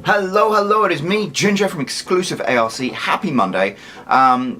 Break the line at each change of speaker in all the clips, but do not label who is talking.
Hello, it is me, Ginger from Exclusive ARC. Happy Monday.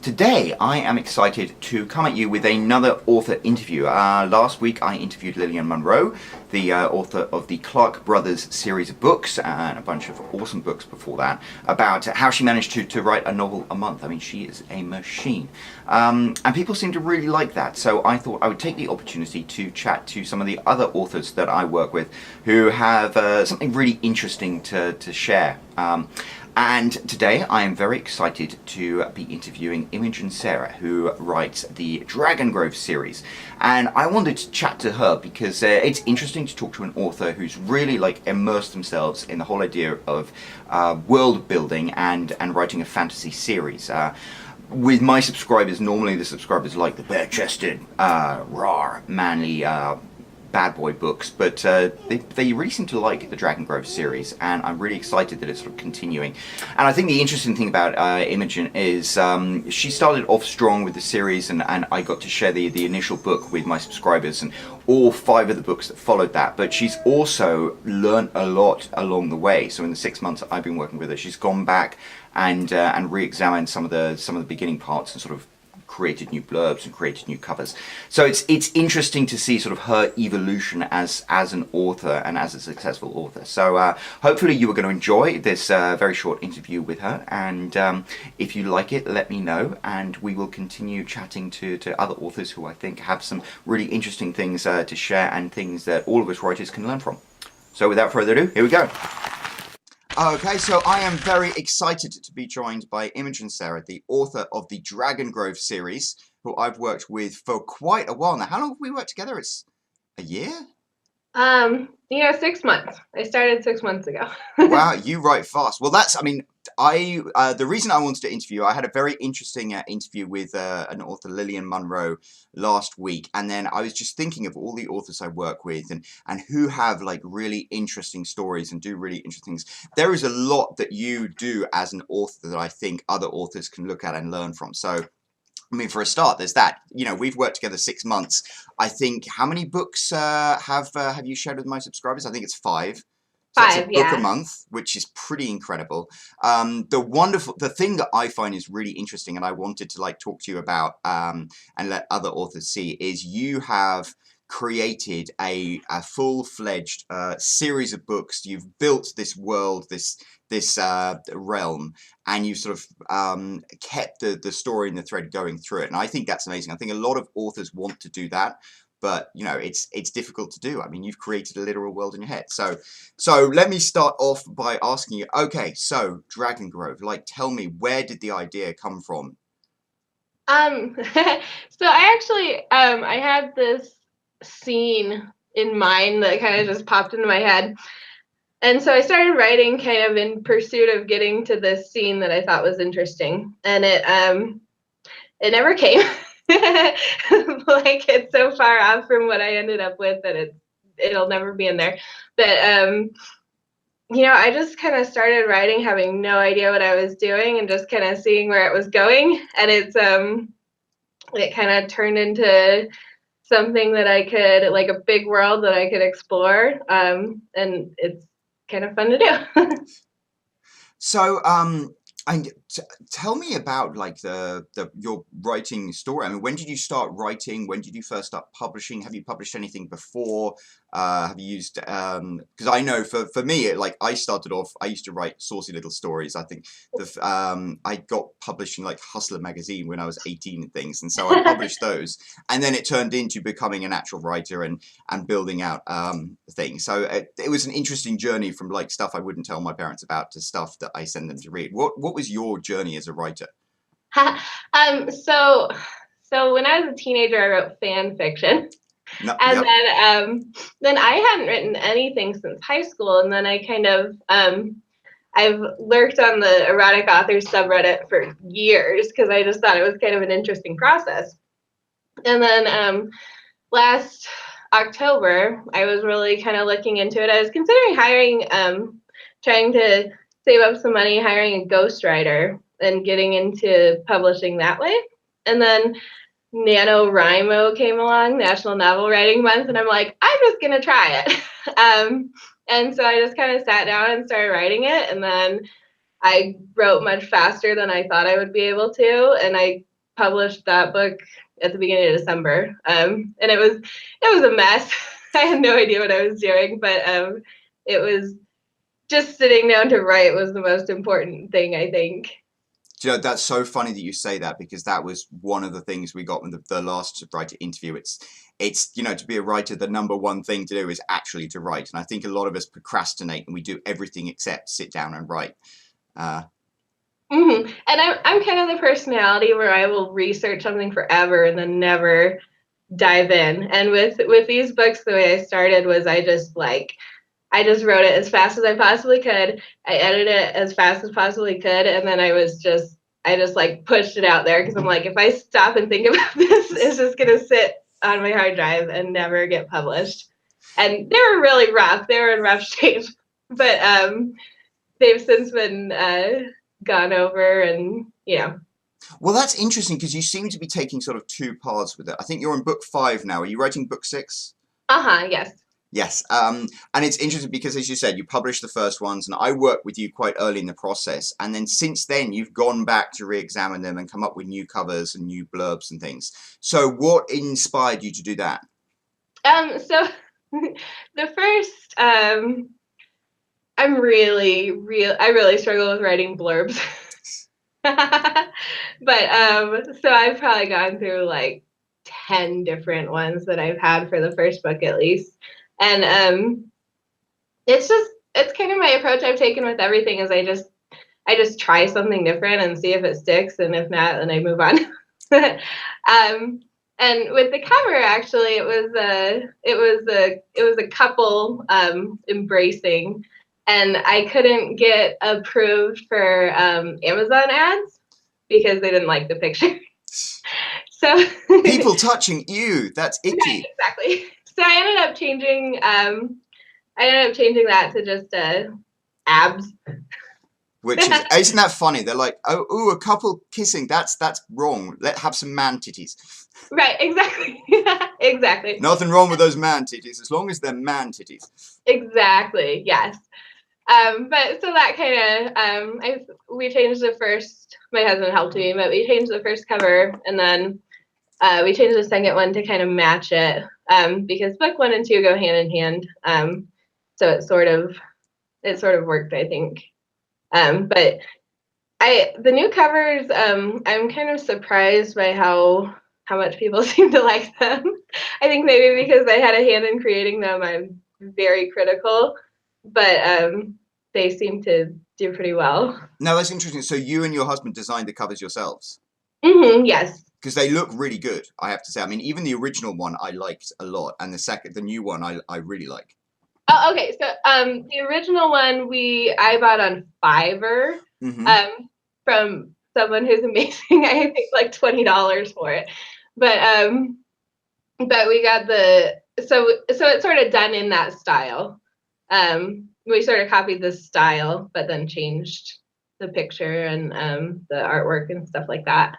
Today I am excited to come at you with another author interview. Last week I interviewed Lillian Monroe, the author of the Clark Brothers series of books, and a bunch of awesome books before that, about how she managed to write a novel a month. I mean, she is a machine. And people seem to really like that, so I thought I would take the opportunity to chat to some of the other authors that I work with who have something really interesting to share. And today I am very excited to be interviewing Imogen Sera, who writes the Dragongrove series. And I wanted to chat to her because it's interesting to talk to an author who's really immersed themselves in the whole idea of world building and writing a fantasy series. With my subscribers, normally the subscribers like the bare-chested, raw, manly, bad boy books, but they really seem to like the Dragongrove series, and I'm really excited that it's sort of continuing. And I think the interesting thing about Imogen is she started off strong with the series, and I got to share the initial book with my subscribers and all 5 of the books that followed that. But she's also learned a lot along the way. So in the 6 months that I've been working with her, she's gone back and re-examined some of the beginning parts and sort of created new blurbs and created new covers. So it's interesting to see sort of her evolution as an author and as a successful author. So hopefully you are going to enjoy this very short interview with her, and if you like it, let me know, and we will continue chatting to other authors who I think have some really interesting things to share and things that all of us writers can learn from. So without further ado, here we go. Okay, so I am very excited to be joined by Imogen Sera, the author of the Dragongrove series, who I've worked with for quite a while now. How long have we worked together? It's a year?
6 months. I started 6 months ago.
Wow, you write fast. Well, the reason I wanted to interview you, I had a very interesting interview with an author, Lillian Monroe, last week, and then I was just thinking of all the authors I work with and who have really interesting stories and do really interesting things. There is a lot that you do as an author that I think other authors can look at and learn from. So, I mean, for a start, there's that. We've worked together 6 months. I think, how many books have you shared with my subscribers? I think it's 5. So
5,
that's a book a month, which is pretty incredible. The thing that I find is really interesting, and I wanted to talk to you about and let other authors see, is you have created a full-fledged series of books. You've built this world, this realm, and you sort of kept the story and the thread going through it. And I think that's amazing. I think a lot of authors want to do that, but it's difficult to do. I mean, you've created a literal world in your head. So let me start off by asking you, okay, so Dragongrove, tell me, where did the idea come from?
So I actually I had this scene in mind that kind of just popped into my head. And so I started writing kind of in pursuit of getting to this scene that I thought was interesting. And it never came. It's so far off from what I ended up with that it'll never be in there. But I just kind of started writing having no idea what I was doing and just kind of seeing where it was going. And it kind of turned into something that I could, a big world that I could explore. And it's kind of fun to do.
So, tell me about your writing story. I mean, when did you start writing? When did you first start publishing? Have you published anything before? Have you used because I know for me, I started off, I used to write saucy little stories. I think I got published in Hustler magazine when I was 18 and things, and so I published those, and then it turned into becoming an actual writer and building out things. So it was an interesting journey from stuff I wouldn't tell my parents about to stuff that I send them to read. What was your journey as a writer?
So when I was a teenager, I wrote fan fiction.
No,
And
yep.
then I hadn't written anything since high school, and then I kind of I've lurked on the erotic authors subreddit for years because I just thought it was kind of an interesting process. And then last October, I was really kind of looking into it. I was considering trying to save up some money, hiring a ghostwriter and getting into publishing that way. And then NaNoWriMo came along, National Novel Writing Month, and I'm like, I'm just gonna try it. And so I just kind of sat down and started writing it, and then I wrote much faster than I thought I would be able to, and I published that book at the beginning of December. And it was a mess. I had no idea what I was doing, but it was just sitting down to write was the most important thing, I think.
Do you know, that's so funny that you say that, because that was one of the things we got in the last writer interview. It's to be a writer, the number one thing to do is actually to write. And I think a lot of us procrastinate and we do everything except sit down and write.
And I'm kind of the personality where I will research something forever and then never dive in. And with these books, the way I started was I just wrote it as fast as I possibly could. I edited it as fast as possibly could, and then I just like pushed it out there because I'm like, if I stop and think about this, it's just gonna sit on my hard drive and never get published. And they were really rough. They were in rough shape, but they've since been gone over, and
Well, that's interesting, because you seem to be taking sort of two paths with it. I think you're on book 5 now. Are you writing book 6?
Yes.
Yes, and it's interesting because, as you said, you published the first ones, and I worked with you quite early in the process, and then since then you've gone back to re-examine them and come up with new covers and new blurbs and things. So what inspired you to do that?
So the first, I really struggle with writing blurbs. But so I've probably gone through like 10 different ones that I've had for the first book at least. And it's kind of my approach I've taken with everything is I just try something different and see if it sticks, and if not, then I move on. And with the cover, actually, it was a couple embracing, and I couldn't get approved for Amazon ads because they didn't like the picture. So
People touching you, that's icky.
exactly. So I ended up changing that to just abs.
Which isn't that funny? They're like, oh, ooh, a couple kissing. That's wrong. Let's have some man titties.
Right, exactly. Exactly.
Nothing wrong with those man titties as long as they're man titties.
Exactly. Yes. But so that kind of we changed the first. My husband helped me, but we changed the first cover, and then we changed the second one to kind of match it because book 1 and 2 go hand in hand. So it sort of worked, I think. But the new covers, I'm kind of surprised by how much people seem to like them. I think maybe because I had a hand in creating them, I'm very critical, but they seem to do pretty well.
Now, that's interesting. So you and your husband designed the covers yourselves?
Yes.
Because they look really good, I have to say. I mean, even the original one I liked a lot, and the new one I really like.
Oh, okay. So the original one I bought on Fiverr from someone who's amazing. I think like $20 for it. But we got so it's sort of done in that style. We sort of copied the style, but then changed the picture and the artwork and stuff like that.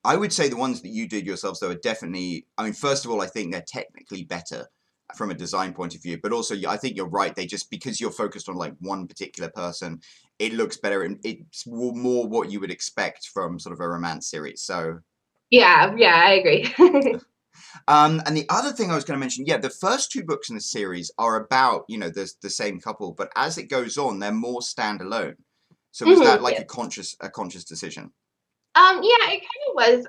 I would say the ones that you did yourselves, though, are definitely, I mean, first of all, I think they're technically better from a design point of view, but also I think you're right. They just, because you're focused on like one particular person, it looks better, and it's more what you would expect from sort of a romance series. So
yeah, I agree.
and the other thing I was going to mention, yeah, the first 2 books in the series are about, the same couple, but as it goes on, they're more standalone. So was that like a conscious decision?
Yeah, it kind of was.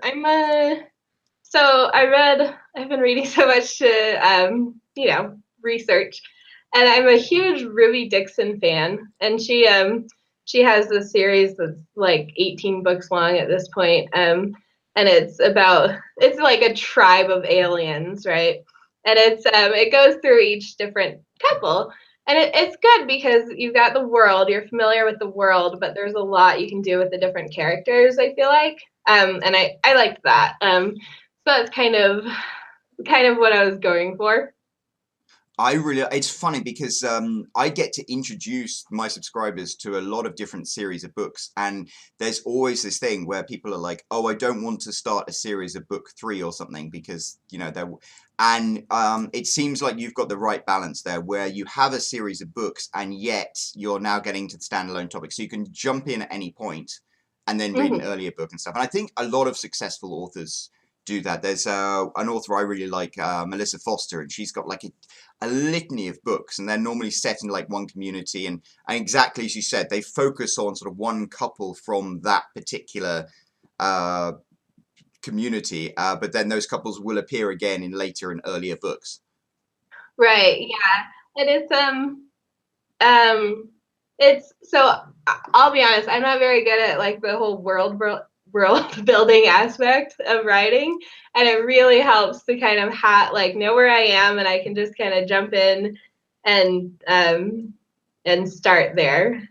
So I've been reading so much to research, and I'm a huge Ruby Dixon fan, and she has this series that's like 18 books long at this point. And it's like a tribe of aliens, right? And it goes through each different couple. And it's good because you've got the world, you're familiar with the world, but there's a lot you can do with the different characters, I feel like. And I liked that. So that's kind of what I was going for.
it's funny because I get to introduce my subscribers to a lot of different series of books, and there's always this thing where people are like, "Oh, I don't want to start a series of book 3 or something because they're," and it seems like you've got the right balance there, where you have a series of books, and yet you're now getting to the standalone topic, so you can jump in at any point and then read an
Hmm.
earlier book and stuff. And I think a lot of successful authors do that. There's an author I really like, Melissa Foster, and she's got like a litany of books, and they're normally set in like one community, and exactly as you said, they focus on sort of one couple from that particular uh, community, but then those couples will appear again in later and earlier books.
Right. Yeah. And um it's so I'll be honest, I'm not very good at like the whole world building aspect of writing, and it really helps to kind of like know where I am, and I can just kind of jump in and start there.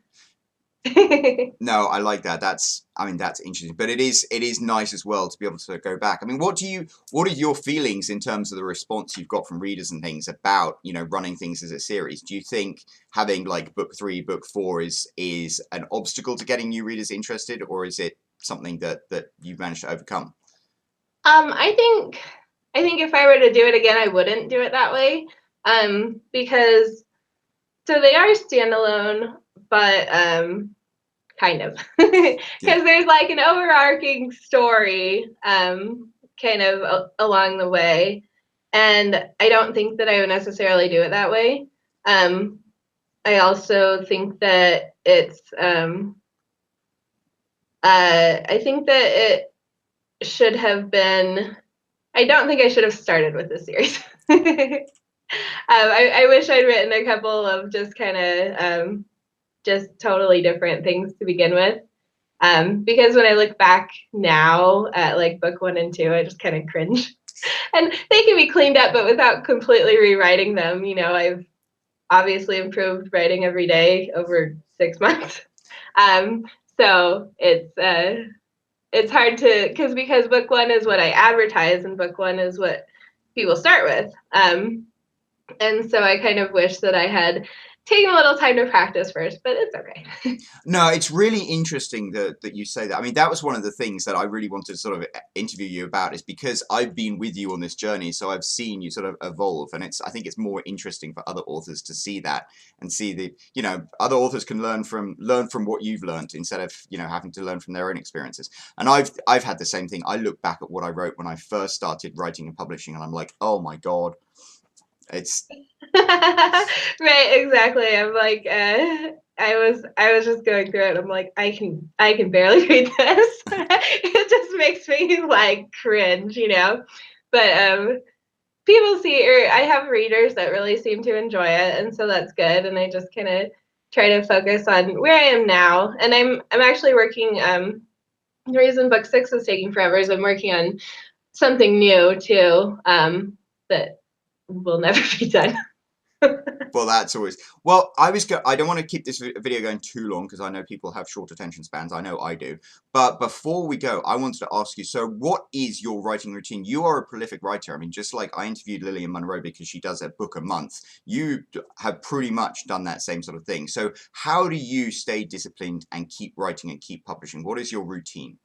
No, I like that. That's interesting, but it is nice as well to be able to go back. I mean, what are your feelings in terms of the response you've got from readers and things about running things as a series? Do you think having like book 3, book 4 is an obstacle to getting new readers interested, or is it something that you've managed to overcome?
I think if I were to do it again, I wouldn't do it that way. Because so they are standalone, but kind of because
Yeah.
there's like an overarching story kind of along the way, and I don't think that I would necessarily do it that way. I also think that I think that it should have been. I don't think I should have started with this series. I wish I'd written a couple of just kind of just totally different things to begin with. Because when I look back now at like book 1 and 2, I just kind of cringe. And they can be cleaned up, but without completely rewriting them. I've obviously improved writing every day over 6 months. Um, so it's hard to because book 1 is what I advertise, and book 1 is what people start with. And so I kind of wish that I had taken a little time to practice first, but it's okay.
No, it's really interesting that you say that. I mean, that was one of the things that I really wanted to sort of interview you about, is because I've been with you on this journey, so I've seen you sort of evolve, and I think it's more interesting for other authors to see that and see the, other authors can learn from what you've learned instead of, having to learn from their own experiences. And I've had the same thing. I look back at what I wrote when I first started writing and publishing, and I'm like, oh my God, it's
Right, exactly. I'm like, I was just going through it. I'm like, I can barely read this. It just makes me like cringe. But people see, or I have readers that really seem to enjoy it, and so that's good. And I just kind of try to focus on where I am now. And I'm actually working. The reason book 6 is taking forever is I'm working on something new too. That will never be done.
Well, that's always well. I don't want to keep this video going too long because I know people have short attention spans. I know I do. But before we go, I wanted to ask you. So, what is your writing routine? You are a prolific writer. I mean, just like I interviewed Lillian Monroe because she does a book a month. You have pretty much done that same sort of thing. So, how do you stay disciplined and keep writing and keep publishing? What is your routine?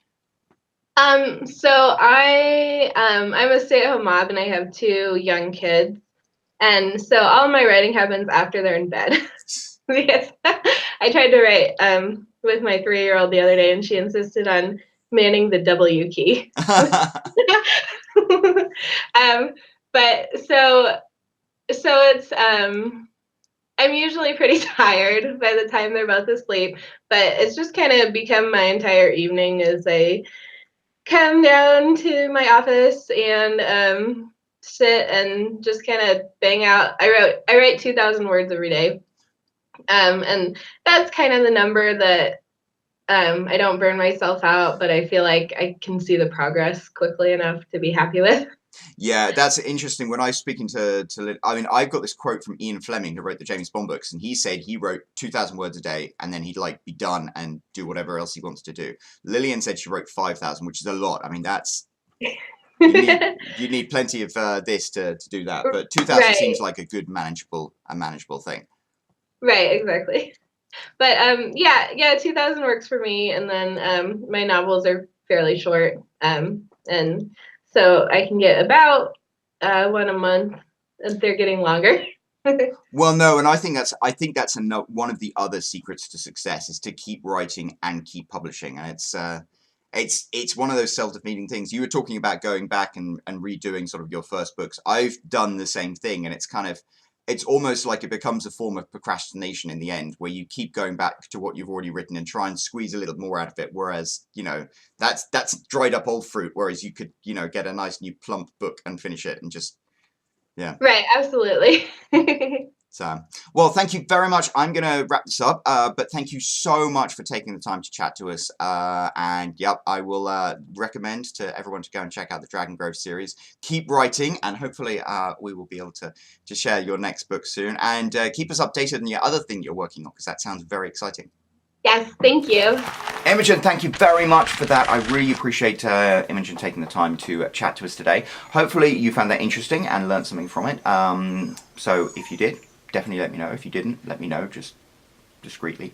So I'm a stay-at-home mom, and I have 2 young kids. And so all my writing happens after they're in bed. Because I tried to write with my 3-year-old the other day, and she insisted on manning the W key. um, but it's I'm usually pretty tired by the time they're both asleep. But it's just kind of become my entire evening as I come down to my office and sit and just kind of bang out. I write 2,000 words every day, and that's kind of the number that I don't burn myself out, but I feel like I can see the progress quickly enough to be happy with.
Yeah, that's interesting. When I was speaking I mean, I've got this quote from Ian Fleming, who wrote the James Bond books, and he said he wrote 2,000 words a day, and then he'd like be done and do whatever else he wants to do. Lillian said she wrote 5,000, which is a lot. I mean, that's You need plenty of this to do that, but 2,000
Right.
seems like a good manageable thing.
Right, exactly. But yeah, 2000 works for me, and then my novels are fairly short, and so I can get about one a month, and they're getting longer.
Well, no, and I think that's one of the other secrets to success is to keep writing and keep publishing, and it's one of those self-defeating things. You were talking about going back and redoing sort of your first books. I've done the same thing, and it's almost like it becomes a form of procrastination in the end, where you keep going back to what you've already written and try and squeeze a little more out of it. Whereas, that's dried up old fruit. Whereas you could, get a nice new plump book and finish it and just, yeah.
Right, absolutely.
So, well, thank you very much. I'm going to wrap this up, but thank you so much for taking the time to chat to us. And yep, I will recommend to everyone to go and check out the Dragongrove series. Keep writing, and hopefully we will be able to share your next book soon. And keep us updated on the other thing you're working on, because that sounds very exciting.
Yes, thank you.
Imogen, thank you very much for that. I really appreciate Imogen taking the time to chat to us today. Hopefully you found that interesting and learned something from it. So if you did, definitely let me know. If you didn't, let me know, just discreetly.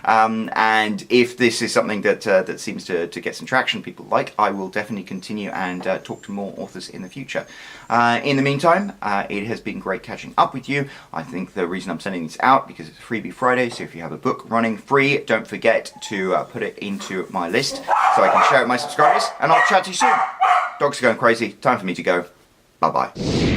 And if this is something that seems to get some traction, people like, I will definitely continue and talk to more authors in the future. In the meantime, it has been great catching up with you. I think the reason I'm sending this out because it's Freebie Friday, so if you have a book running free, don't forget to put it into my list so I can share it with my subscribers, and I'll chat to you soon. Dogs are going crazy. Time for me to go. Bye-bye.